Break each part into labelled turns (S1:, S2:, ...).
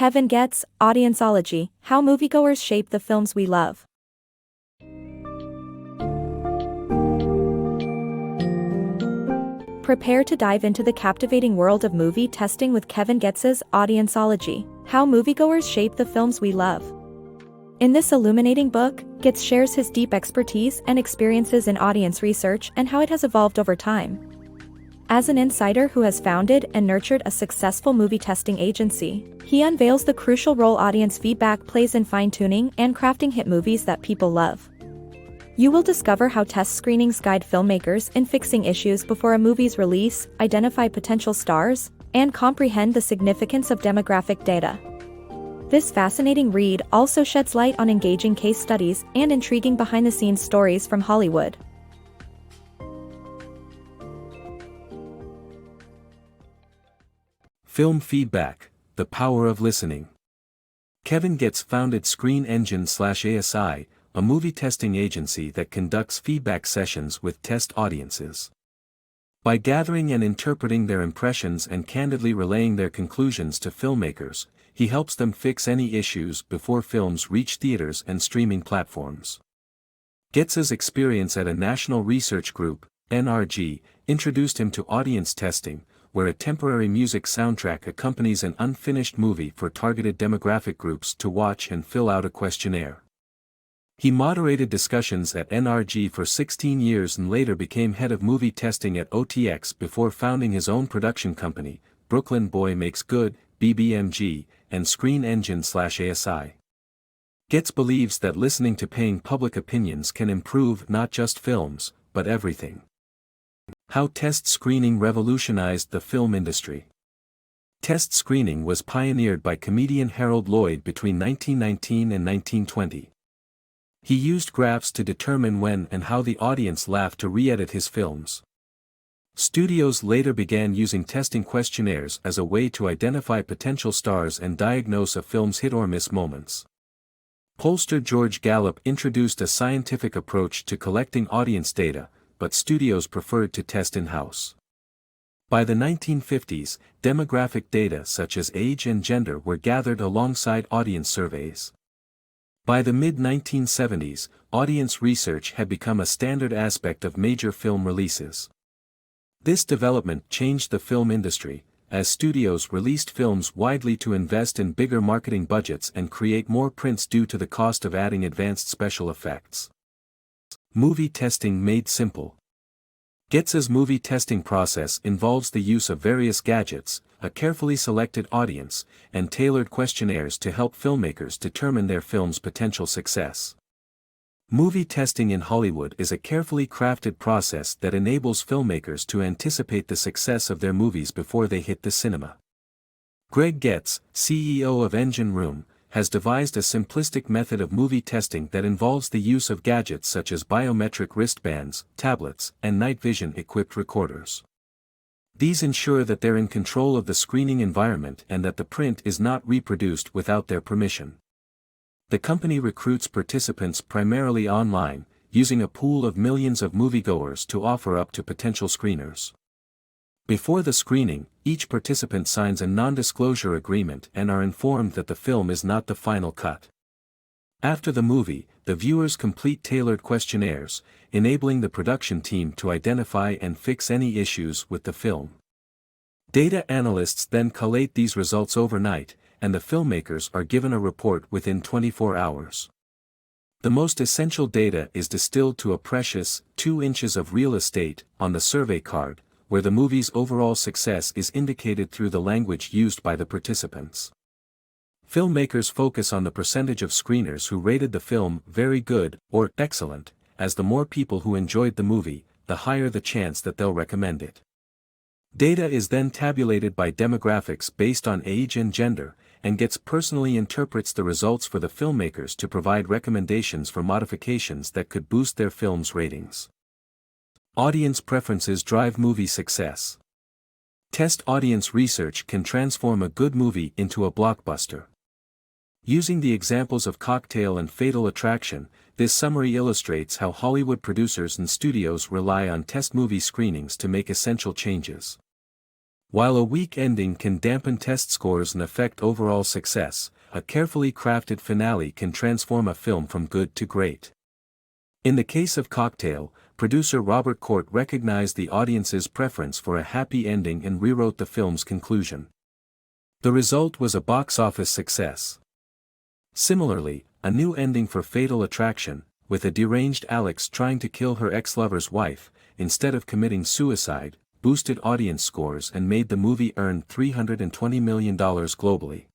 S1: Kevin Goetz, Audience-ology, How Moviegoers Shape the Films We Love. Prepare to dive into the captivating world of movie testing with Kevin Goetz's Audience-ology, How Moviegoers Shape the Films We Love. In this illuminating book, Goetz shares his deep expertise and experiences in audience research and how it has evolved over time. As an insider who has founded and nurtured a successful movie testing agency, he unveils the crucial role audience feedback plays in fine-tuning and crafting hit movies that people love. You will discover how test screenings guide filmmakers in fixing issues before a movie's release, identify potential stars, and comprehend the significance of demographic data. This fascinating read also sheds light on engaging case studies and intriguing behind-the-scenes stories from Hollywood.
S2: Film feedback, the power of listening. Kevin Goetz founded Screen Engine/ASI, a movie testing agency that conducts feedback sessions with test audiences. By gathering and interpreting their impressions and candidly relaying their conclusions to filmmakers, he helps them fix any issues before films reach theaters and streaming platforms. Goetz's experience at a national research group, NRG, introduced him to audience testing, where a temporary music soundtrack accompanies an unfinished movie for targeted demographic groups to watch and fill out a questionnaire. He moderated discussions at NRG for 16 years and later became head of movie testing at OTX before founding his own production company, Brooklyn Boy Makes Good, BBMG, and Screen Engine/ASI. Goetz believes that listening to paying public opinions can improve not just films, but everything. How test screening revolutionized the film industry. Test screening was pioneered by comedian Harold Lloyd between 1919 and 1920. He used graphs to determine when and how the audience laughed to re-edit his films. Studios later began using testing questionnaires as a way to identify potential stars and diagnose a film's hit-or-miss moments. Pollster George Gallup introduced a scientific approach to collecting audience data, but studios preferred to test in-house. By the 1950s, demographic data such as age and gender were gathered alongside audience surveys. By the mid-1970s, audience research had become a standard aspect of major film releases. This development changed the film industry, as studios released films widely to invest in bigger marketing budgets and create more prints due to the cost of adding advanced special effects. Movie testing made simple. Goetz's movie testing process involves the use of various gadgets, a carefully selected audience, and tailored questionnaires to help filmmakers determine their film's potential success. Movie testing in Hollywood is a carefully crafted process that enables filmmakers to anticipate the success of their movies before they hit the cinema. Greg Goetz, CEO of Engine Room, has devised a simplistic method of movie testing that involves the use of gadgets such as biometric wristbands, tablets, and night vision-equipped recorders. These ensure that they're in control of the screening environment and that the print is not reproduced without their permission. The company recruits participants primarily online, using a pool of millions of moviegoers to offer up to potential screeners. Before the screening, each participant signs a non-disclosure agreement and are informed that the film is not the final cut. After the movie, the viewers complete tailored questionnaires, enabling the production team to identify and fix any issues with the film. Data analysts then collate these results overnight, and the filmmakers are given a report within 24 hours. The most essential data is distilled to a precious 2 inches of real estate on the survey card, where the movie's overall success is indicated through the language used by the participants. Filmmakers focus on the percentage of screeners who rated the film very good or excellent, as the more people who enjoyed the movie, the higher the chance that they'll recommend it. Data is then tabulated by demographics based on age and gender, and Goetz personally interprets the results for the filmmakers to provide recommendations for modifications that could boost their film's ratings. Audience preferences drive movie success. Test audience research can transform a good movie into a blockbuster. Using the examples of Cocktail and Fatal Attraction, this summary illustrates how Hollywood producers and studios rely on test movie screenings to make essential changes. While a weak ending can dampen test scores and affect overall success, a carefully crafted finale can transform a film from good to great. In the case of Cocktail, producer Robert Court recognized the audience's preference for a happy ending and rewrote the film's conclusion. The result was a box office success. Similarly, a new ending for Fatal Attraction, with a deranged Alex trying to kill her ex-lover's wife, instead of committing suicide, boosted audience scores and made the movie earn $320 million globally.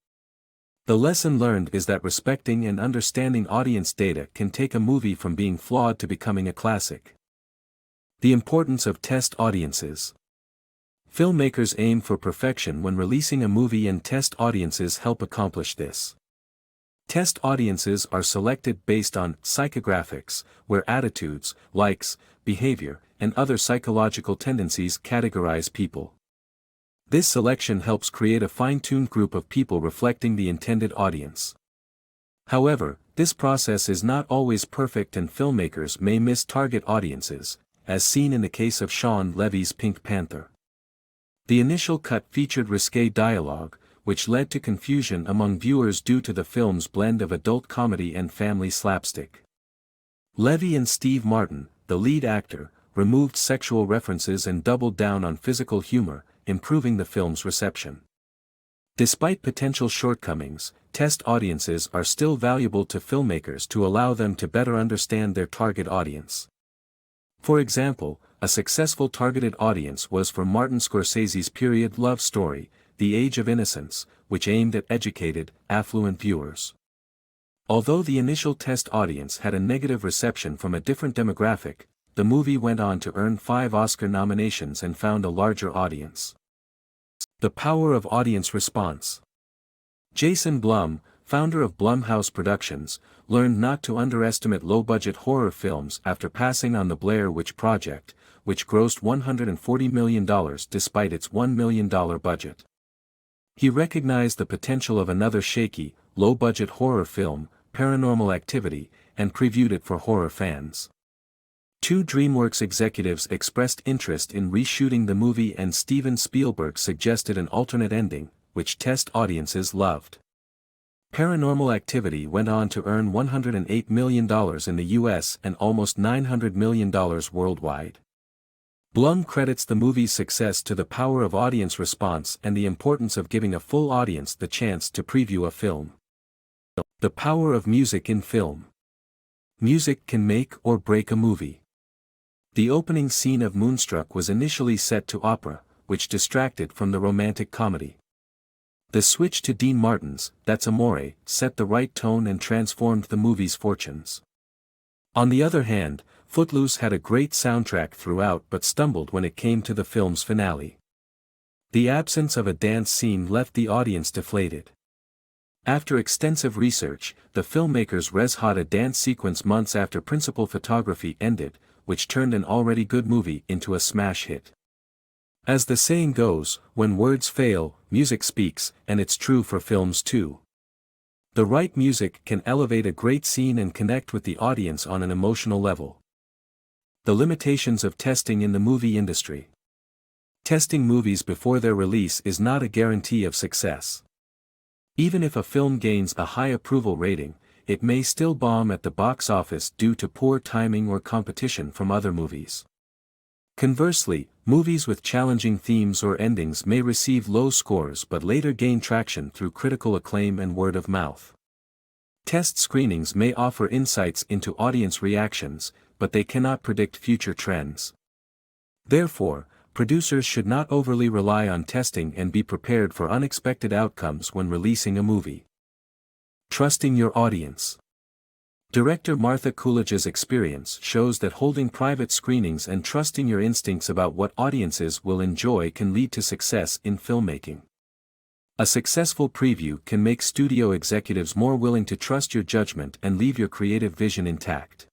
S2: The lesson learned is that respecting and understanding audience data can take a movie from being flawed to becoming a classic. The importance of test audiences. Filmmakers aim for perfection when releasing a movie, and test audiences help accomplish this. Test audiences are selected based on psychographics, where attitudes, likes, behavior, and other psychological tendencies categorize people. This selection helps create a fine-tuned group of people reflecting the intended audience. However, this process is not always perfect, and filmmakers may miss target audiences, as seen in the case of Shawn Levy's Pink Panther. The initial cut featured risque dialogue, which led to confusion among viewers due to the film's blend of adult comedy and family slapstick. Levy and Steve Martin, the lead actor, removed sexual references and doubled down on physical humor, improving the film's reception. Despite potential shortcomings, test audiences are still valuable to filmmakers to allow them to better understand their target audience. For example, a successful targeted audience was for Martin Scorsese's period love story, The Age of Innocence, which aimed at educated, affluent viewers. Although the initial test audience had a negative reception from a different demographic, the movie went on to earn 5 Oscar nominations and found a larger audience. The power of audience response. Jason Blum, founder of Blumhouse Productions, learned not to underestimate low-budget horror films after passing on The Blair Witch Project, which grossed $140 million despite its $1 million budget. He recognized the potential of another shaky, low-budget horror film, Paranormal Activity, and previewed it for horror fans. 2 DreamWorks executives expressed interest in reshooting the movie, and Steven Spielberg suggested an alternate ending, which test audiences loved. Paranormal Activity went on to earn $108 million in the US and almost $900 million worldwide. Blum credits the movie's success to the power of audience response and the importance of giving a full audience the chance to preview a film. The power of music in film. Music can make or break a movie. The opening scene of Moonstruck was initially set to opera, which distracted from the romantic comedy. The switch to Dean Martin's That's Amore set the right tone and transformed the movie's fortunes. On the other hand, Footloose had a great soundtrack throughout but stumbled when it came to the film's finale. The absence of a dance scene left the audience deflated. After extensive research, the filmmakers res-hot a dance sequence months after principal photography ended, which turned an already good movie into a smash hit. As the saying goes, when words fail, music speaks, and it's true for films too. The right music can elevate a great scene and connect with the audience on an emotional level. The limitations of testing in the movie industry. Testing movies before their release is not a guarantee of success. Even if a film gains a high approval rating, it may still bomb at the box office due to poor timing or competition from other movies. Conversely, movies with challenging themes or endings may receive low scores but later gain traction through critical acclaim and word of mouth. Test screenings may offer insights into audience reactions, but they cannot predict future trends. Therefore, producers should not overly rely on testing and be prepared for unexpected outcomes when releasing a movie. Trusting your audience. Director Martha Coolidge's experience shows that holding private screenings and trusting your instincts about what audiences will enjoy can lead to success in filmmaking. A successful preview can make studio executives more willing to trust your judgment and leave your creative vision intact.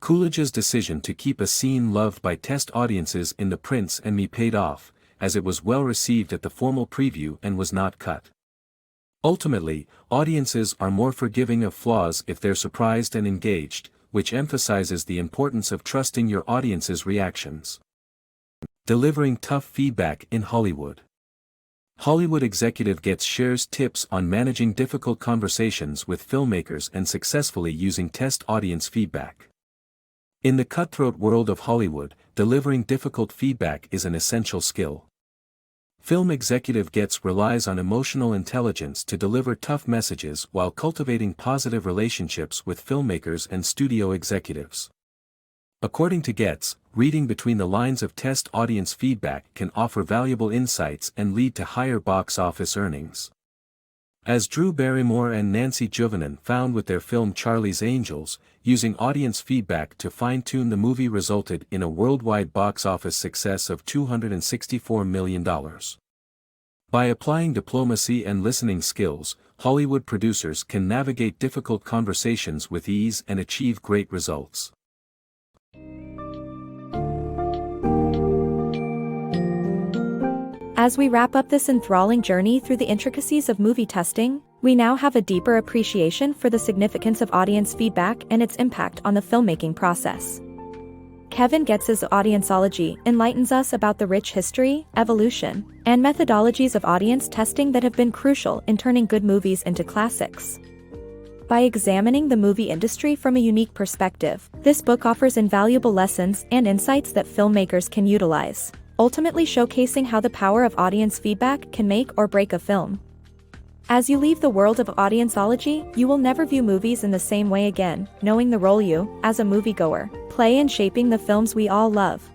S2: Coolidge's decision to keep a scene loved by test audiences in The Prince and Me paid off, as it was well received at the formal preview and was not cut. Ultimately, audiences are more forgiving of flaws if they're surprised and engaged, which emphasizes the importance of trusting your audience's reactions. Delivering tough feedback in Hollywood. Hollywood executive Goetz shares tips on managing difficult conversations with filmmakers and successfully using test audience feedback. In the cutthroat world of Hollywood, delivering difficult feedback is an essential skill. Film executive Goetz relies on emotional intelligence to deliver tough messages while cultivating positive relationships with filmmakers and studio executives. According to Goetz, reading between the lines of test audience feedback can offer valuable insights and lead to higher box office earnings. As Drew Barrymore and Nancy Juvenin found with their film Charlie's Angels, using audience feedback to fine-tune the movie resulted in a worldwide box office success of $264 million. By applying diplomacy and listening skills, Hollywood producers can navigate difficult conversations with ease and achieve great results.
S1: As we wrap up this enthralling journey through the intricacies of movie testing, we now have a deeper appreciation for the significance of audience feedback and its impact on the filmmaking process. Kevin Goetz's Audience-ology enlightens us about the rich history, evolution, and methodologies of audience testing that have been crucial in turning good movies into classics. By examining the movie industry from a unique perspective, this book offers invaluable lessons and insights that filmmakers can utilize, ultimately showcasing how the power of audience feedback can make or break a film. As you leave the world of Audience-ology, you will never view movies in the same way again, knowing the role you, as a moviegoer, play in shaping the films we all love.